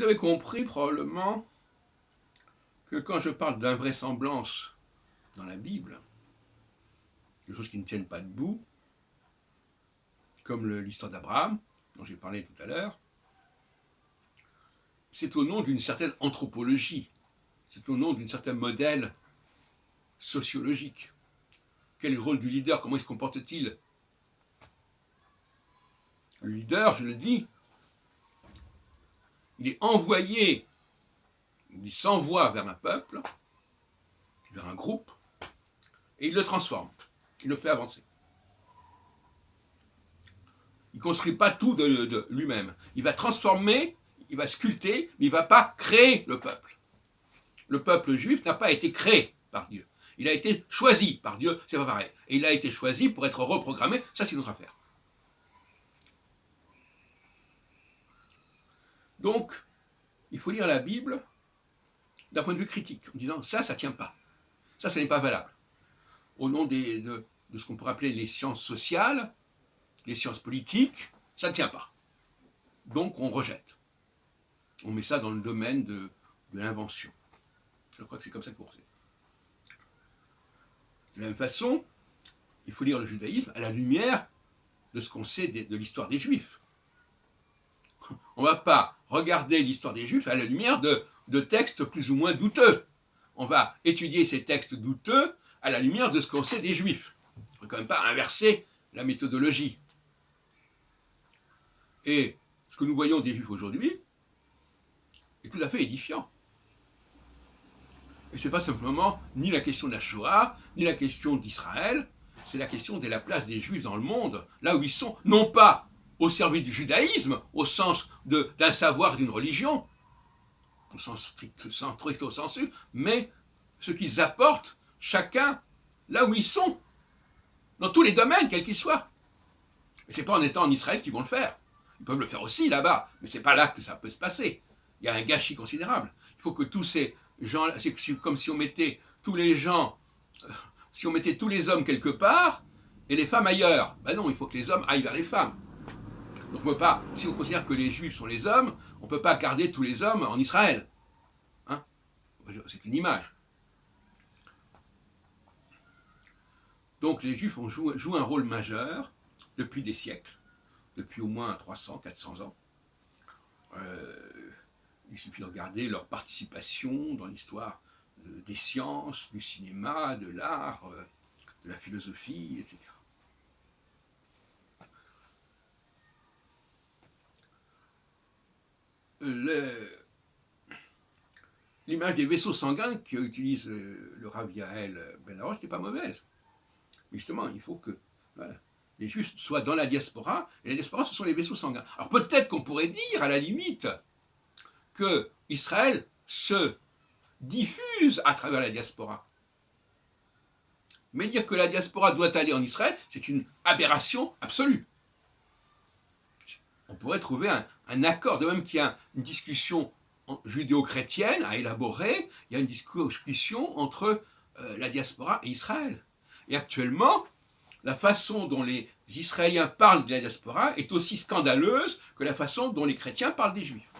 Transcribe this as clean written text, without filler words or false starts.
Vous avez compris probablement que quand je parle d'invraisemblance dans la Bible, des choses qui ne tiennent pas debout, comme l'histoire d'Abraham, dont j'ai parlé tout à l'heure, c'est au nom d'une certaine anthropologie, c'est au nom d'un certain modèle sociologique. Quel est le rôle du leader? Comment il se comporte-t-il? Le leader, je le dis, il est envoyé, il s'envoie vers un peuple, vers un groupe, et il le transforme, il le fait avancer. Il ne construit pas tout de lui-même. Il va transformer, il va sculpter, mais il ne va pas créer le peuple. Le peuple juif n'a pas été créé par Dieu. Il a été choisi par Dieu, c'est pas pareil. Et il a été choisi pour être reprogrammé, ça c'est une autre affaire. Donc, il faut lire la Bible d'un point de vue critique, en disant ça ne tient pas. Ça n'est pas valable. Au nom de ce qu'on pourrait appeler les sciences sociales, les sciences politiques, ça ne tient pas. Donc on rejette. On met ça dans le domaine de l'invention. Je crois que c'est comme ça qu'il faut procéder. De la même façon, il faut lire le judaïsme à la lumière de ce qu'on sait de l'histoire des Juifs. On ne va pas regarder l'histoire des Juifs à la lumière de textes plus ou moins douteux. On va étudier ces textes douteux à la lumière de ce qu'on sait des Juifs. On ne peut quand même pas inverser la méthodologie. Et ce que nous voyons des Juifs aujourd'hui est tout à fait édifiant. Et ce n'est pas simplement ni la question de la Shoah, ni la question d'Israël, c'est la question de la place des Juifs dans le monde, là où ils sont, non pas au service du judaïsme, au sens d'un savoir, d'une religion, au sens stricto sensu, mais ce qu'ils apportent, chacun, là où ils sont, dans tous les domaines, quels qu'ils soient. Et ce n'est pas en étant en Israël qu'ils vont le faire. Ils peuvent le faire aussi là-bas, mais ce n'est pas là que ça peut se passer. Il y a un gâchis considérable. Il faut que tous ces gens, c'est comme si on mettait tous les gens, si on mettait tous les hommes quelque part et les femmes ailleurs. Ben non, il faut que les hommes aillent vers les femmes. Donc on peut pas, si on considère que les Juifs sont les hommes, on ne peut pas garder tous les hommes en Israël. Hein? C'est une image. Donc les Juifs jouent un rôle majeur depuis des siècles, depuis au moins 300, 400 ans. Il suffit de regarder leur participation dans l'histoire des sciences, du cinéma, de l'art, de la philosophie, etc. L'image des vaisseaux sanguins qu'utilise le Rav Yael Ben Haroche n'est pas mauvaise. Mais justement, il faut que voilà, les Juifs soient dans la diaspora, et la diaspora, ce sont les vaisseaux sanguins. Alors peut-être qu'on pourrait dire, à la limite, que Israël se diffuse à travers la diaspora. Mais dire que la diaspora doit aller en Israël, c'est une aberration absolue. On pourrait trouver un accord, de même qu'il y a une discussion judéo-chrétienne à élaborer, il y a une discussion entre la diaspora et Israël. Et actuellement, la façon dont les Israéliens parlent de la diaspora est aussi scandaleuse que la façon dont les chrétiens parlent des Juifs.